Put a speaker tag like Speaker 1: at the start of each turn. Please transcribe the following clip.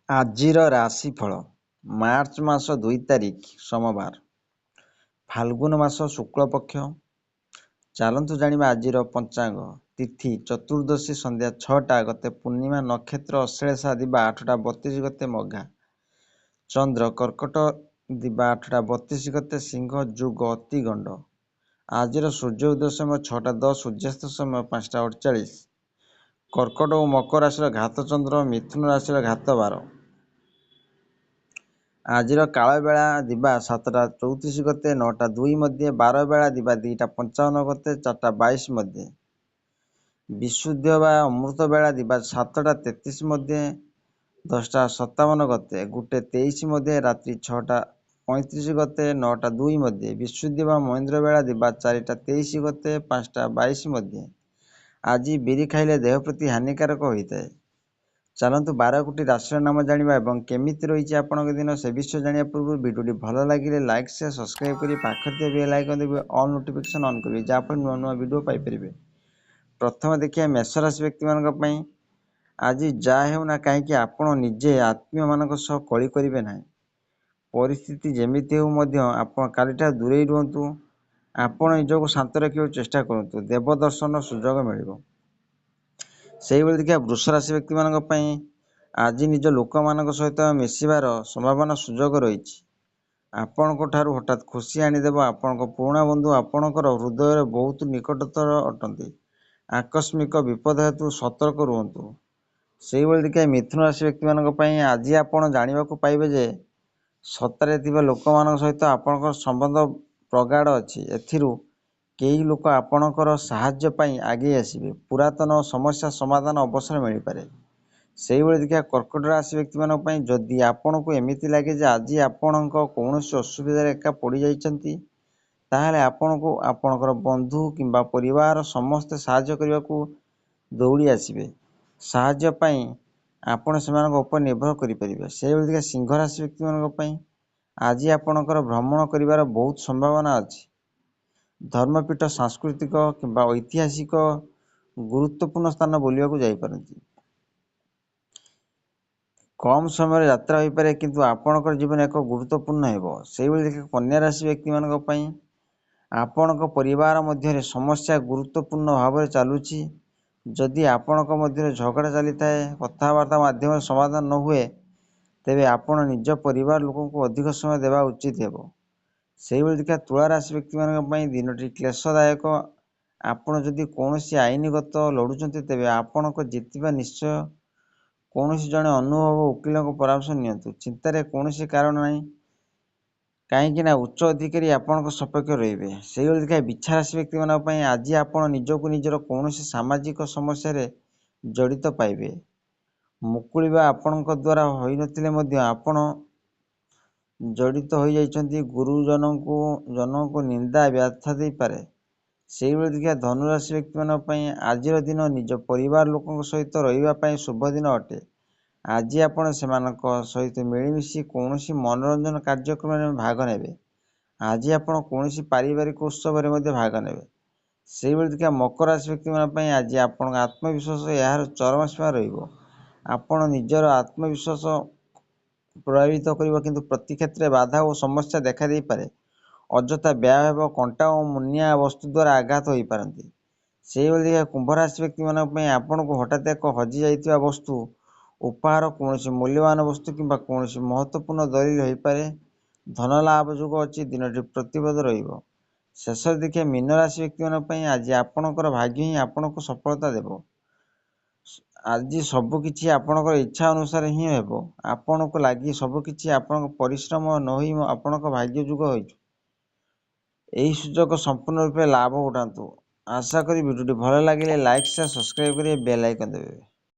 Speaker 1: ଆଜିର ରାଶିଫଳ ମାର୍ଚ୍ଚ ମାସ 2 ତାରିଖ ସୋମବାର, ଫାଲ୍ଗୁନ ମାସ ଶୁକ୍ଳପକ୍ଷ। ଚାଲନ୍ତୁ ଜାଣିବା ଆଜିର ପଞ୍ଚାଙ୍ଗ। ତିଥି ଚତୁର୍ଦ୍ଦଶୀ ସନ୍ଧ୍ୟା 6ଟା ଗତେ ପୂର୍ଣ୍ଣିମା, ନକ୍ଷତ୍ର ଅଶ୍ଳେଷା ଦିବା 8ଟା 32 ଗତେ ମଘା, ଚନ୍ଦ୍ର କର୍କଟ ଦିବା 8ଟା 32 ଗତେ ସିଂହ, ଯୁଗ ଅତି ଗଣ୍ଡ। ଆଜିର ସୂର୍ଯ୍ୟ ଉଦୟ ସମୟ 6ଟା 10, ସୂର୍ଯ୍ୟାସ୍ତ ସମୟ 5ଟା 48। କର୍କଟ ଓ ମକର ରାଶିର ଘାତ ଚନ୍ଦ୍ର, ମିଥୁନ ରାଶିର ଘାତ ବାର। ଆଜିର କାଳବେଳା ଦିବା 7ଟା 34 ଗତେ 9ଟା 2 ମଧ୍ୟେ, ବାର ବେଳା ଦିବା 2ଟା 55 ଗତେ 4ଟା 22 ମଧ୍ୟେ। ବିଶୁଦ୍ଧ ବା ଅମୃତ ବେଳା ଦିବା 7ଟା 33 ମଧ୍ୟେ, 10ଟା 57 ଗତେ 1ଟେ 23 ମଧ୍ୟେ, ରାତ୍ରି 6ଟା 35 ଗତେ 9ଟା 2 ମଧ୍ୟେ। ବିଶୁଦ୍ଧ ବା ମହେନ୍ଦ୍ର ବେଳା ଦିବା 4ଟା 23 ଗତେ 5ଟା 22 ମଧ୍ୟେ। ଆଜି ବିରି ଖାଇଲେ ଦେହ ପ୍ରତି ହାନିକାରକ ହୋଇଥାଏ। ଚାଲନ୍ତୁ 12ଗୋଟି ରାଶିର ନାମ ଜାଣିବା ଏବଂ କେମିତି ରହିଛି ଆପଣଙ୍କ ଦିନ ସେ ବିଷୟ ଜାଣିବା ପୂର୍ବରୁ ଭିଡ଼ିଓଟି ଭଲ ଲାଗିଲେ ଲାଇକ୍, ସେୟାର, ସବସ୍କ୍ରାଇବ୍ କରି ପାଖରେ ଥିବା ବେଲ୍ ଆଇକନ୍ ଦେବେ, ଅଲ୍ ନୋଟିଫିକେସନ୍ ଅନ୍ କରିବେ, ଯାହାଫଳରେ ନୂଆ ନୂଆ ଭିଡ଼ିଓ ପାଇପାରିବେ। ପ୍ରଥମେ ଦେଖିବା ମେଷ ରାଶି ବ୍ୟକ୍ତିମାନଙ୍କ ପାଇଁ। ଆଜି ଯାହା ହେଉ ନା କାହିଁକି ଆପଣ ନିଜେ ଆତ୍ମୀୟମାନଙ୍କ ସହ କଳି କରିବେ ନାହିଁ। ପରିସ୍ଥିତି ଯେମିତି ହେଉ ମଧ୍ୟ ଆପଣ କାଲିଠାରୁ ଦୂରେଇ ରୁହନ୍ତୁ। ଆପଣ ନିଜକୁ ଶାନ୍ତ ରଖିବାକୁ ଚେଷ୍ଟା କରନ୍ତୁ। ଦେବ ଦର୍ଶନର ସୁଯୋଗ ମିଳିବ। ସେହିଭଳି ଦେଖିବା ବୃଷ ରାଶି ବ୍ୟକ୍ତିମାନଙ୍କ ପାଇଁ। ଆଜି ନିଜ ଲୋକମାନଙ୍କ ସହିତ ମିଶିବାର ସମ୍ଭାବନା ସୁଯୋଗ ରହିଛି। ଆପଣଙ୍କ ଠାରୁ ହଠାତ୍ ଖୁସି ଆଣିଦେବ। ଆପଣଙ୍କ ପୁରୁଣା ବନ୍ଧୁ ଆପଣଙ୍କର ହୃଦୟରେ ବହୁତ ନିକଟତର ଅଟନ୍ତି। ଆକସ୍ମିକ ବିପଦ ହେତୁ ସତର୍କ ରୁହନ୍ତୁ। ସେହିଭଳି ଦେଖିବା ମିଥୁନ ରାଶି ବ୍ୟକ୍ତିମାନଙ୍କ ପାଇଁ। ଆଜି ଆପଣ ଜାଣିବାକୁ ପାଇବେ ଯେ ସତ୍ତାରେ ଥିବା ଲୋକମାନଙ୍କ ସହିତ ଆପଣଙ୍କର ସମ୍ବନ୍ଧ ପ୍ରଗାଢ଼ ଅଛି। ଏଥିରୁ କେହି ଲୋକ ଆପଣଙ୍କର ସାହାଯ୍ୟ ପାଇଁ ଆଗେଇ ଆସିବେ। ପୁରାତନ ସମସ୍ୟା ସମାଧାନ ଅବସର ମିଳିପାରେ। ସେହିଭଳି ଦେଖିବା କର୍କଟ ରାଶି ବ୍ୟକ୍ତିମାନଙ୍କ ପାଇଁ। ଯଦି ଆପଣଙ୍କୁ ଏମିତି ଲାଗେ ଯେ ଆଜି ଆପଣଙ୍କ କୌଣସି ଅସୁବିଧାରେ ଏକା ପଡ଼ିଯାଇଛନ୍ତି, ତାହେଲେ ଆପଣଙ୍କୁ ଆପଣଙ୍କର ବନ୍ଧୁ କିମ୍ବା ପରିବାର ସମସ୍ତେ ସାହାଯ୍ୟ କରିବାକୁ ଦୌଡ଼ି ଆସିବେ। ସାହାଯ୍ୟ ପାଇଁ ଆପଣ ସେମାନଙ୍କ ଉପରେ ନିର୍ଭର କରିପାରିବେ। ସେହିଭଳି ଦେଖିବା ସିଂହ ରାଶି ବ୍ୟକ୍ତିମାନଙ୍କ ପାଇଁ। ଆଜି ଆପଣଙ୍କର ଭ୍ରମଣ କରିବାର ବହୁତ ସମ୍ଭାବନା ଅଛି। ଧର୍ମପୀଠ, ସାଂସ୍କୃତିକ କିମ୍ବା ଐତିହାସିକ ଗୁରୁତ୍ୱପୂର୍ଣ୍ଣ ସ୍ଥାନ ବୁଲିବାକୁ ଯାଇପାରନ୍ତି। କମ୍ ସମୟରେ ଯାତ୍ରା ହୋଇପାରେ, କିନ୍ତୁ ଆପଣଙ୍କର ଜୀବନ ଏକ ଗୁରୁତ୍ୱପୂର୍ଣ୍ଣ ହେବ। ସେହିଭଳି ଦେଖିବା କନ୍ୟା ରାଶି ବ୍ୟକ୍ତିମାନଙ୍କ ପାଇଁ। ଆପଣଙ୍କ ପରିବାର ମଧ୍ୟରେ ସମସ୍ୟା ଗୁରୁତ୍ୱପୂର୍ଣ୍ଣ ଭାବରେ ଚାଲୁଛି। ଯଦି ଆପଣଙ୍କ ମଧ୍ୟରେ ଝଗଡ଼ା ଚାଲିଥାଏ, କଥାବାର୍ତ୍ତା ମାଧ୍ୟମରେ ସମାଧାନ ନ ହୁଏ, ତେବେ ଆପଣ ନିଜ ପରିବାର ଲୋକଙ୍କୁ ଅଧିକ ସମୟ ଦେବା ଉଚିତ ହେବ। ସେହିଭଳି ଦେଖିବା ତୁଳା ରାଶି ବ୍ୟକ୍ତିମାନଙ୍କ ପାଇଁ ଦିନଟି କ୍ଲେଶଦାୟକ। ଆପଣ ଯଦି କୌଣସି ଆଇନଗତ ଲଢ଼ୁଛନ୍ତି, ତେବେ ଆପଣଙ୍କ ଜିତିବା ନିଶ୍ଚୟ। କୌଣସି ଜଣେ ଅନୁଭବ ଓକିଲଙ୍କ ପରାମର୍ଶ ନିଅନ୍ତୁ। ଚିନ୍ତାରେ କୌଣସି କାରଣ ନାହିଁ, କାହିଁକି ନା ଉଚ୍ଚ ଅଧିକାରୀ ଆପଣଙ୍କ ସପକ୍ଷରେ ରହିବେ। ସେହିଭଳି ଦେଖିବା ବିଛା ରାଶି ବ୍ୟକ୍ତିମାନଙ୍କ ପାଇଁ। ଆଜି ଆପଣ ନିଜକୁ ନିଜର କୌଣସି ସାମାଜିକ ସମସ୍ୟାରେ ଜଡ଼ିତ ପାଇବେ। ମୁକୁଳିବା ଆପଣଙ୍କ ଦ୍ୱାରା ହୋଇନଥିଲେ ମଧ୍ୟ ଆପଣ ଜଡ଼ିତ ହୋଇଯାଇଛନ୍ତି। ଗୁରୁଜନଙ୍କୁ ନିନ୍ଦା ବ୍ୟଥା ଦେଇପାରେ। ସେହିଭଳି ଦେଖିବା ଧନୁରାଶି ବ୍ୟକ୍ତିମାନଙ୍କ ପାଇଁ। ଆଜିର ଦିନ ନିଜ ପରିବାର ଲୋକଙ୍କ ସହିତ ରହିବା ପାଇଁ ଶୁଭ ଦିନ ଅଟେ। ଆଜି ଆପଣ ସେମାନଙ୍କ ସହିତ ମିଳିମିଶି କୌଣସି ମନୋରଞ୍ଜନ କାର୍ଯ୍ୟକ୍ରମରେ ଭାଗ ନେବେ। ଆଜି ଆପଣ କୌଣସି ପାରିବାରିକ ଉତ୍ସବରେ ମଧ୍ୟ ଭାଗ ନେବେ। ସେହିଭଳି ଦେଖିବା ମକର ରାଶି ବ୍ୟକ୍ତିମାନଙ୍କ ପାଇଁ। ଆଜି ଆପଣଙ୍କ ଆତ୍ମବିଶ୍ୱାସ ଏହାର ଚରମ ସୀମା ରହିବ। ଆପଣ ନିଜର ଆତ୍ମବିଶ୍ୱାସ ପ୍ରଭାବିତ କରିବ, କିନ୍ତୁ ପ୍ରତି କ୍ଷେତ୍ରରେ ବାଧା ଓ ସମସ୍ୟା ଦେଖାଦେଇପାରେ। ଅଯଥା ବ୍ୟୟ ହେବ। କଣ୍ଟା ଓ ମୁନିଆ ବସ୍ତୁ ଦ୍ୱାରା ଆଘାତ ହୋଇପାରନ୍ତି। ସେହିଭଳି ଦେଖିବା କୁମ୍ଭ ରାଶି ବ୍ୟକ୍ତିମାନଙ୍କ ପାଇଁ। ଆପଣଙ୍କୁ ହଠାତ୍ ଏକ ହଜିଯାଇଥିବା ବସ୍ତୁ ଉପହାର, କୌଣସି ମୂଲ୍ୟବାନ ବସ୍ତୁ କିମ୍ବା କୌଣସି ମହତ୍ତ୍ୱପୂର୍ଣ୍ଣ ଦଲିଲ ହୋଇପାରେ। ଧନ ଲାଭ ଯୋଗ ଅଛି। ଦିନଟି ପ୍ରତିପଦ ରହିବ। ଶେଷରେ ଦେଖିବା ମୀନ ରାଶି ବ୍ୟକ୍ତିମାନଙ୍କ ପାଇଁ। ଆଜି ଆପଣଙ୍କର ଭାଗ୍ୟ ହିଁ ଆପଣଙ୍କୁ ସଫଳତା ଦେବ। ଆଜି ସବୁକିଛି ଆପଣଙ୍କର ଇଚ୍ଛା ଅନୁସାରେ ହିଁ ହେବ। ଆପଣଙ୍କୁ ଲାଗି ସବୁକିଛି ଆପଣଙ୍କ ପରିଶ୍ରମ ନ ହୋଇ ଆପଣଙ୍କ ଭାଗ୍ୟ ଯୋଗ ହୋଇଛି। ଏହି ସୁଯୋଗ ସମ୍ପୂର୍ଣ୍ଣ ରୂପେ ଲାଭ ଉଠାନ୍ତୁ। ଆଶା କରି ଭିଡ଼ିଓଟି ଭଲ ଲାଗିଲେ ଲାଇକ୍, ସେୟାର, ସବସ୍କ୍ରାଇବ୍ କରି ବେଲ୍ ଆଇକନ୍ ଦେବେ।